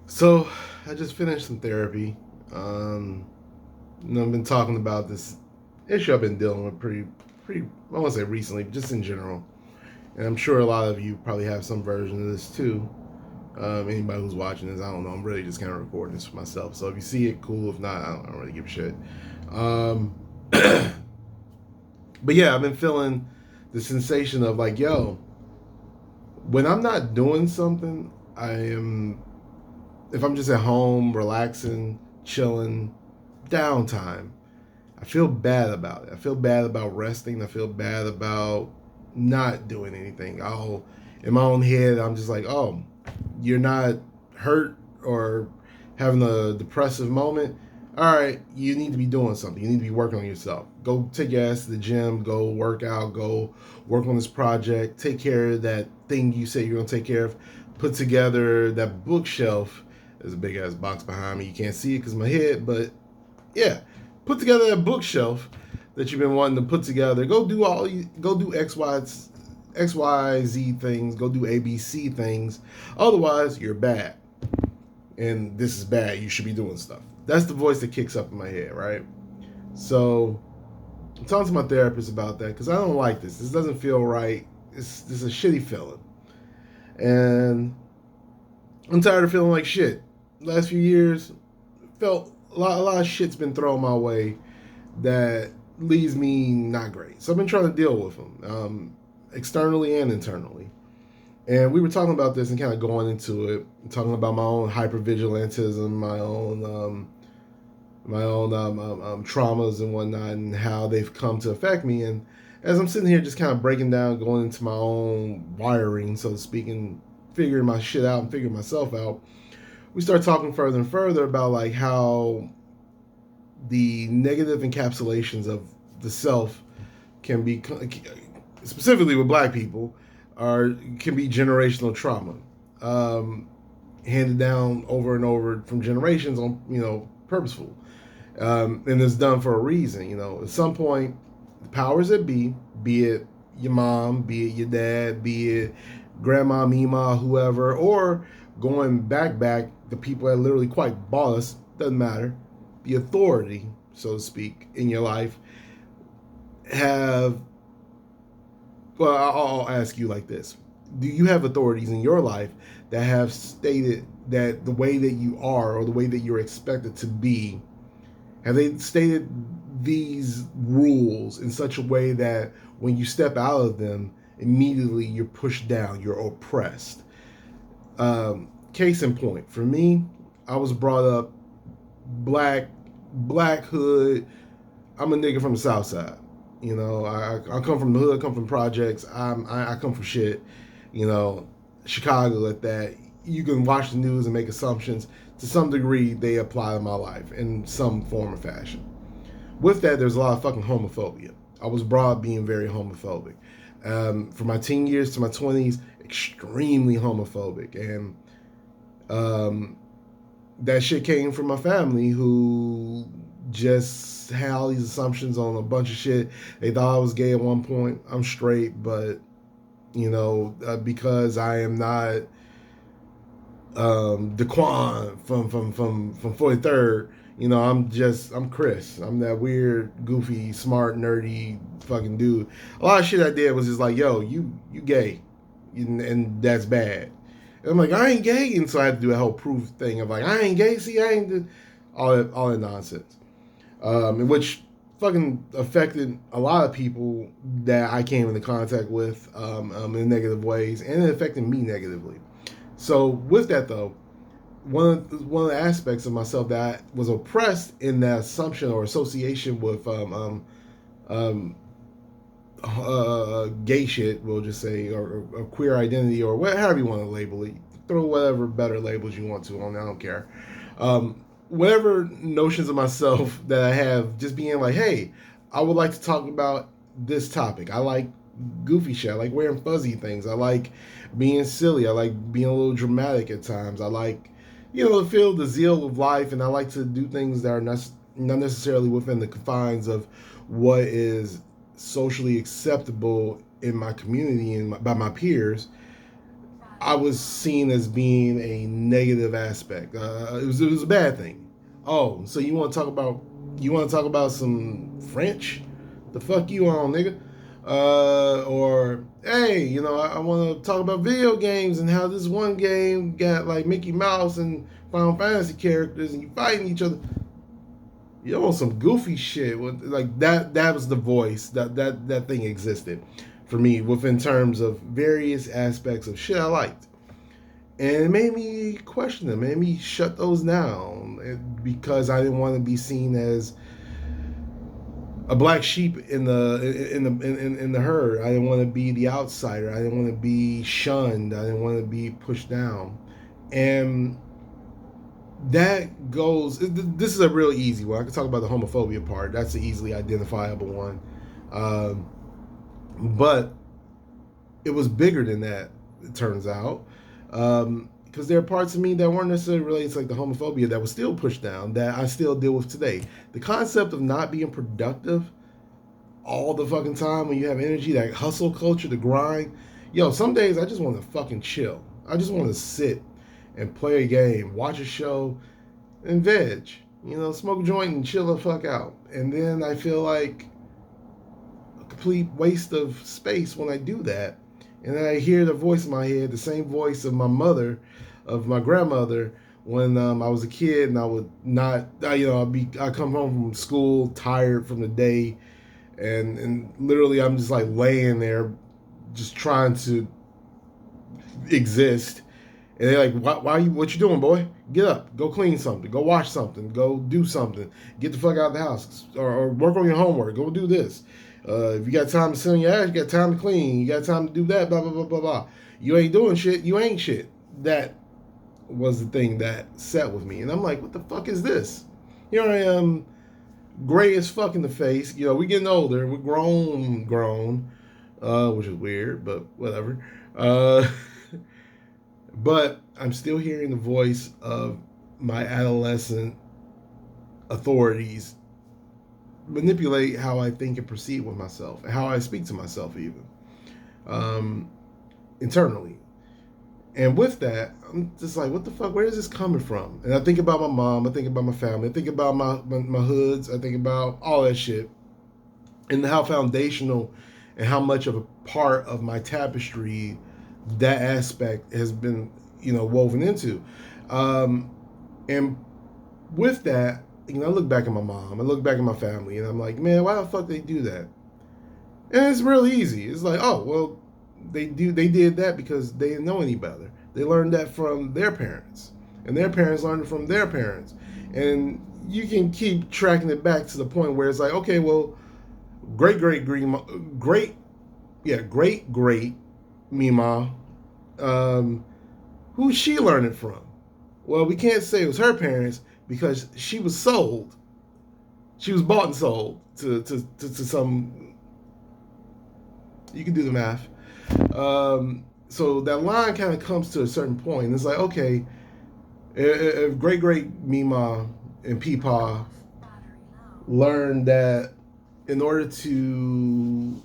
So I just finished some therapy. Um, I've been talking about this issue I've been dealing with pretty. I won't say recently, but just in general. And I'm sure a lot of you probably have some version of this too. Anybody who's watching this, I don't know. I'm really just kind of recording this for myself. So if you see it, cool. If not, I don't really give a shit. Um, but yeah, I've been feeling the sensation of like, yo, when I'm not doing something, I am if I'm just at home, relaxing, chilling, downtime, I feel bad about it. I feel bad about resting. I feel bad about not doing anything. In my own head, I'm just like, oh, you're not hurt or having a depressive moment. All right, you need to be doing something. You need to be working on yourself. Go take your ass to the gym. Go work out. Go work on this project. Take care of that thing you said you're gonna take care of. Put together that bookshelf. There's a big ass box behind me. You can't see it because of my head, but yeah, put together that bookshelf that you've been wanting to put together. Go do X Y Z things. Go do A B C things. Otherwise, you're bad, and this is bad. You should be doing stuff. That's the voice that kicks up in my head, right? So I'm talking to my therapist about that because I don't like this. This doesn't feel right. This is a shitty feeling, and I'm tired of feeling like shit. Last few years, felt a lot of shit's been thrown my way that leaves me not great. So I've been trying to deal with them, externally and internally. And we were talking about this and kind of going into it, talking about my own hypervigilantism, my own traumas and whatnot, and how they've come to affect me. And as I'm sitting here, just kind of breaking down, going into my own wiring, so to speak, and figuring my shit out and figuring myself out, we start talking further and further about like how the negative encapsulations of the self can be specifically with black people are can be generational trauma, um, handed down over and over from generations on purposeful, and it's done for a reason. At some point, the powers that be it your mom, be it your dad, be it grandma, mima, whoever, or going back the people that literally quite boss, doesn't matter, the authority, so to speak, in your life have. Well, I'll ask you like this: do you have authorities in your life that have stated that the way that you are or the way that you're expected to be, have they stated these rules in such a way that when you step out of them, immediately you're pushed down, you're oppressed? Case in point, for me, I was brought up black, black hood. I'm a nigga from the South Side. I come from the hood, I come from projects. I come from shit. You know, Chicago at that. You can watch the news and make assumptions. To some degree, they apply to my life in some form or fashion. With that, there's a lot of fucking homophobia. I was brought up being very homophobic. From my teen years to my 20s, extremely homophobic. And um, that shit came from my family who just had all these assumptions on a bunch of shit. They thought I was gay at one point. I'm straight, but because I am not Daquan from 43rd. I'm Chris. I'm that weird, goofy, smart, nerdy fucking dude. A lot of shit I did was just like, yo, you gay, and that's bad. And I'm like, I ain't gay, and so I had to do a whole proof thing of like, I ain't gay. See, I ain't all that nonsense, which fucking affected a lot of people that I came into contact with in negative ways, and it affected me negatively. So with that though, one of the aspects of myself that was oppressed in that assumption or association with um, gay shit, we'll just say, or queer identity, or whatever you want to label it. Throw whatever better labels you want to on. I don't care. Whatever notions of myself that I have, just being like, hey, I would like to talk about this topic. I like goofy shit. I like wearing fuzzy things. I like being silly. I like being a little dramatic at times. I like, to feel the zeal of life, and I like to do things that are not necessarily within the confines of what is socially acceptable in my community and by my peers. I was seen as being a negative aspect. It was a bad thing. Oh, so you want to talk about some French? The fuck you on, nigga? Or hey, I want to talk about video games and how this one game got like Mickey Mouse and Final Fantasy characters and you fighting each other. You on some goofy shit. Like that. That was the voice that thing existed for me within terms of various aspects of shit I liked. And it made me question them, made me shut those down because I didn't want to be seen as a black sheep in the herd. I didn't want to be the outsider. I didn't want to be shunned. I didn't want to be pushed down. And that goes. This is a real easy one. I can talk about the homophobia part. That's an easily identifiable one. But it was bigger than that. It turns out. Because there are parts of me that weren't necessarily related to like the homophobia that was still pushed down that I still deal with today. The concept of not being productive all the fucking time when you have energy, that hustle culture, the grind. Yo, some days I just want to fucking chill. I just want to sit and play a game, watch a show, and veg. Smoke a joint and chill the fuck out. And then I feel like a complete waste of space when I do that. And then I hear the voice in my head, the same voice of my mother, of my grandmother, when I was a kid, and I would not, I come home from school tired from the day, and literally I'm just like laying there, just trying to exist. And they're like, why you, what you doing, boy? Get up, go clean something, go wash something, go do something, get the fuck out of the house, or work on your homework, go do this. If you got time to sit on your ass, you got time to clean, you got time to do that, blah, blah, blah, blah, blah. You ain't doing shit, you ain't shit. That was the thing that sat with me. And I'm like, what the fuck is this? Here I am, gray as fuck in the face. We getting older, we're grown, which is weird, but whatever. But I'm still hearing the voice of my adolescent authorities manipulate how I think and proceed with myself and how I speak to myself, even internally. And with that, I'm just like, what the fuck? Where is this coming from? And I think about my mom. I think about my family. I think about my hoods. I think about all that shit and how foundational and how much of a part of my tapestry that aspect has been, woven into. And with that, I look back at my mom, I look back at my family, and I'm like, man, why the fuck they do that? And it's real easy. It's like, oh, well, they did that because they didn't know any better. They learned that from their parents, and their parents learned it from their parents. And you can keep tracking it back to the point where it's like, okay, well, great Mima, who's she learning from? Well, we can't say it was her parents because she was sold. She was bought and sold to some. You can do the math. So that line kind of comes to a certain point. It's like, okay, if great Mima and Peepaw learned that in order to,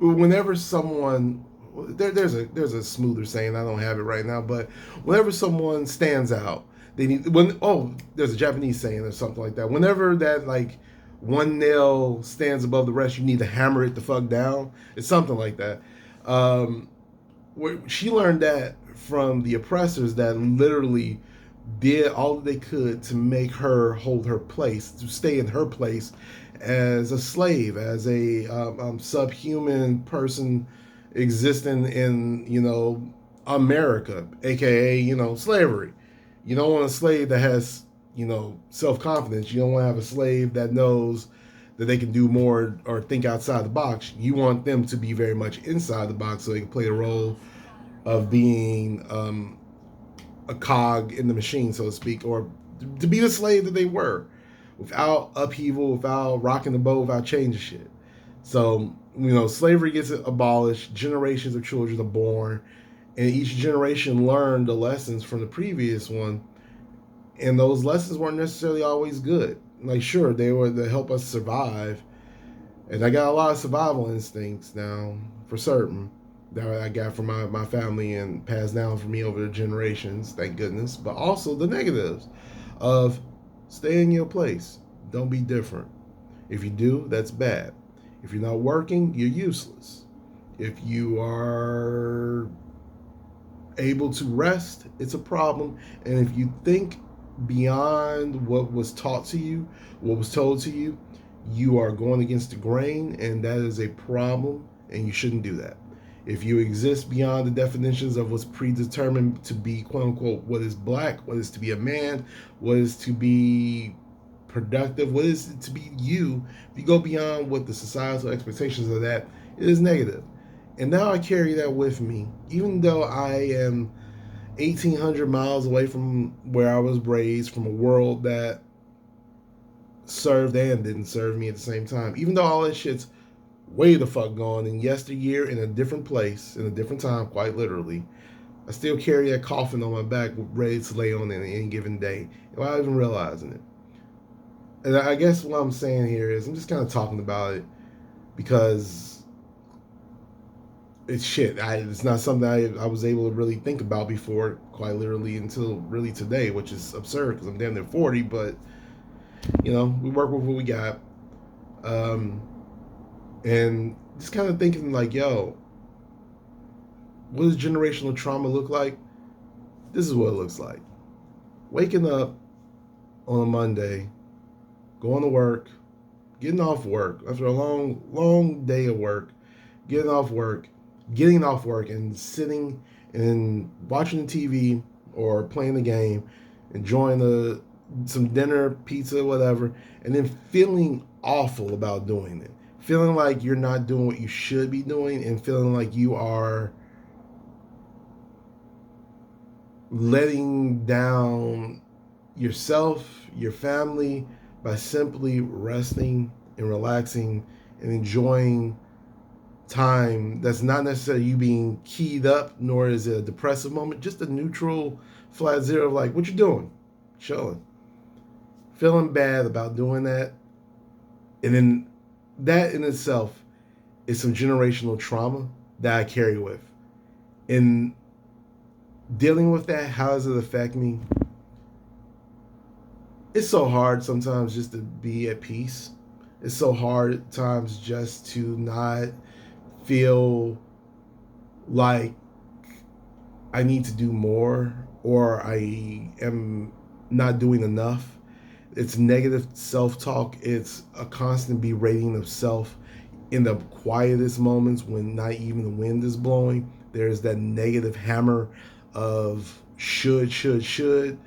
whenever someone, there's a smoother saying, I don't have it right now, but whenever someone stands out, they need, there's a Japanese saying or something like that. Whenever that like one nail stands above the rest, you need to hammer it the fuck down. It's something like that. She learned that from the oppressors that literally did all they could to make her hold her place, to stay in her place as a slave, as a subhuman person existing in America, aka slavery. You don't want a slave that has self-confidence. You don't want to have a slave that knows that they can do more or think outside the box. You want them to be very much inside the box so they can play the role of being a cog in the machine, so to speak, or to be the slave that they were, without upheaval, without rocking the boat, without changing shit. So slavery gets abolished. Generations of children are born, and each generation learned the lessons from the previous one, and those lessons weren't necessarily always good. Like, sure, they were to help us survive, and I got a lot of survival instincts now, for certain, that I got from my family and passed down from me over the generations, thank goodness, but also the negatives of stay in your place. Don't be different. If you do, that's bad. If you're not working, you're useless. If you are able to rest, it's a problem. And if you think beyond what was taught to you, what was told to you, you are going against the grain, and that is a problem, and you shouldn't do that. If you exist beyond the definitions of what's predetermined to be, quote unquote, what is black, what is to be a man, what is to be productive, what is to be you, if you go beyond what the societal expectations of that, it is negative. And now I carry that with me, even though I am 1,800 miles away from where I was raised, from a world that served and didn't serve me at the same time. Even though all that shit's way the fuck gone in yesteryear, in a different place, in a different time, quite literally, I still carry that coffin on my back, ready to lay on it any given day, without even realizing it. And I guess what I'm saying here is I'm just kind of talking about it because it's shit. It's not something I was able to really think about before, quite literally, until really today, which is absurd because I'm damn near 40, but, you know, we work with what we got. And just kind of thinking like, yo, what does generational trauma look like? This is what it looks like. Waking up on a Monday, going to work, getting off work after a long, long day of work, getting off work, and sitting and watching the TV or playing the game, enjoying some dinner, pizza, whatever, and then feeling awful about doing it. Feeling like you're not doing what you should be doing, and feeling like you are letting down yourself, your family, by simply resting and relaxing and enjoying time that's not necessarily you being keyed up, nor is it a depressive moment, just a neutral flat zero of like, what you doing? Chilling. Feeling bad about doing that. And then that in itself is some generational trauma that I carry with. And dealing with that, how does it affect me? It's so hard sometimes just to be at peace. It's so hard at times just to not feel like I need to do more or I am not doing enough. It's negative self-talk. It's a constant berating of self in the quietest moments when not even the wind is blowing. There's that negative hammer of should,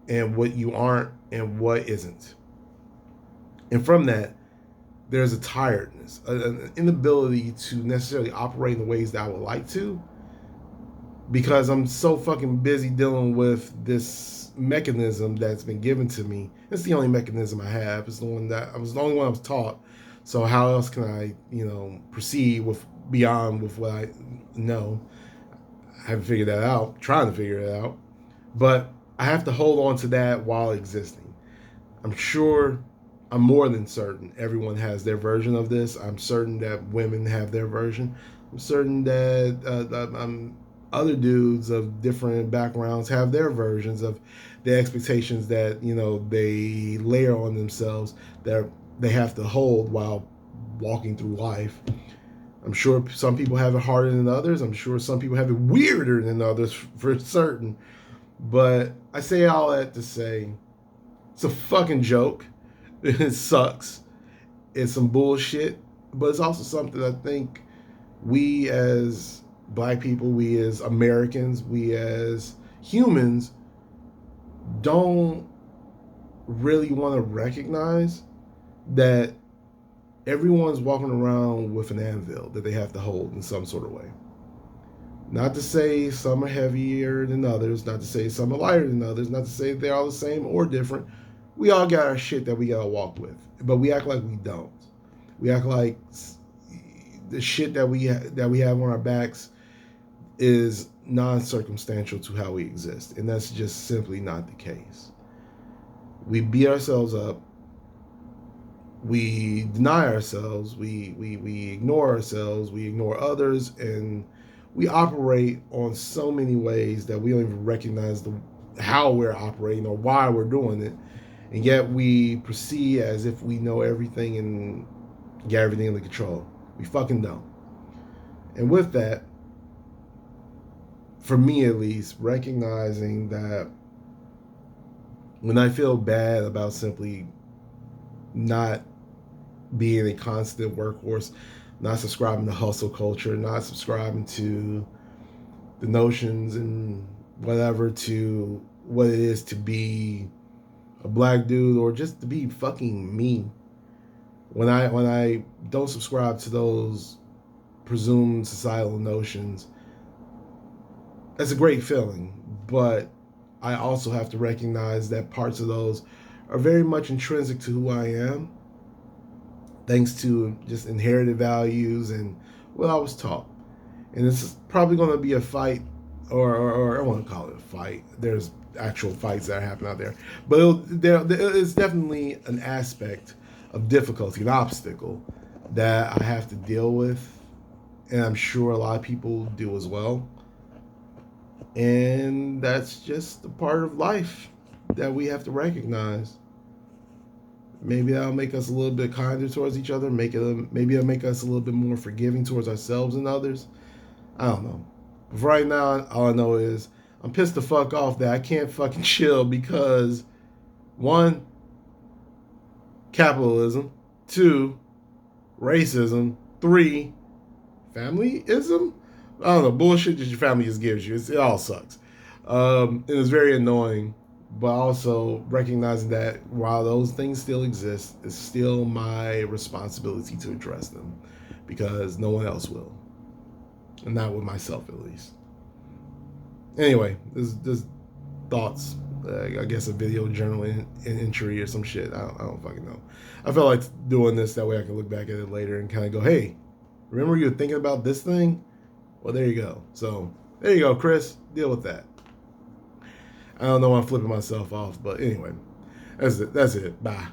and what you aren't and what isn't. And from that, there's a tiredness, an inability to necessarily operate in the ways that I would like to, because I'm so fucking busy dealing with this mechanism that's been given to me. It's the only mechanism I have. It's the one that I was the only one I was taught. So how else can I, proceed with beyond with what I know? I haven't figured that out. Trying to figure it out, but I have to hold on to that while existing. I'm sure, I'm more than certain everyone has their version of this. I'm certain that women have their version. I'm certain that other dudes of different backgrounds have their versions of the expectations that they layer on themselves that they have to hold while walking through life. I'm sure some people have it harder than others. I'm sure some people have it weirder than others for certain. But I say all that to say it's a fucking joke. It sucks. It's some bullshit. But it's also something I think we as black people, we as Americans, we as humans don't really want to recognize that everyone's walking around with an anvil that they have to hold in some sort of way. Not to say some are heavier than others, not to say some are lighter than others, not to say they're all the same or different. We all got our shit that we gotta walk with, but we act like we don't. We act like the shit that we have on our backs is non-circumstantial to how we exist, and that's just simply not the case. We beat ourselves up. We deny ourselves. We ignore ourselves. We ignore others, and we operate on so many ways that we don't even recognize how we're operating or why we're doing it, and yet we proceed as if we know everything and get everything under control. We fucking don't. And with that, for me at least, recognizing that when I feel bad about simply not being a constant workhorse, not subscribing to hustle culture, not subscribing to the notions and whatever to what it is to be a black dude or just to be fucking me. When I don't subscribe to those presumed societal notions, that's a great feeling. But I also have to recognize that parts of those are very much intrinsic to who I am, thanks to just inherited values and what I was taught. And it's probably going to be a fight, or I won't call it a fight. There's actual fights that happen out there, but it's definitely an aspect of difficulty, an obstacle that I have to deal with, and I'm sure a lot of people do as well. And that's just a part of life that we have to recognize. Maybe that'll make us a little bit kinder towards each other. Maybe it'll make us a little bit more forgiving towards ourselves and others. I don't know. But for right now, all I know is I'm pissed the fuck off that I can't fucking chill because, one, capitalism, two, racism, three, familyism. I don't know, bullshit that your family just gives you. It all sucks. And it's very annoying, but also recognizing that while those things still exist, it's still my responsibility to address them because no one else will. And not with myself, at least. Anyway, this thoughts. I guess a video journal entry or some shit. I don't fucking know. I felt like doing this that way I can look back at it later and kind of go, hey, remember you were thinking about this thing? Well, there you go. So, there you go, Chris. Deal with that. I don't know why I'm flipping myself off, but anyway, that's it. Bye.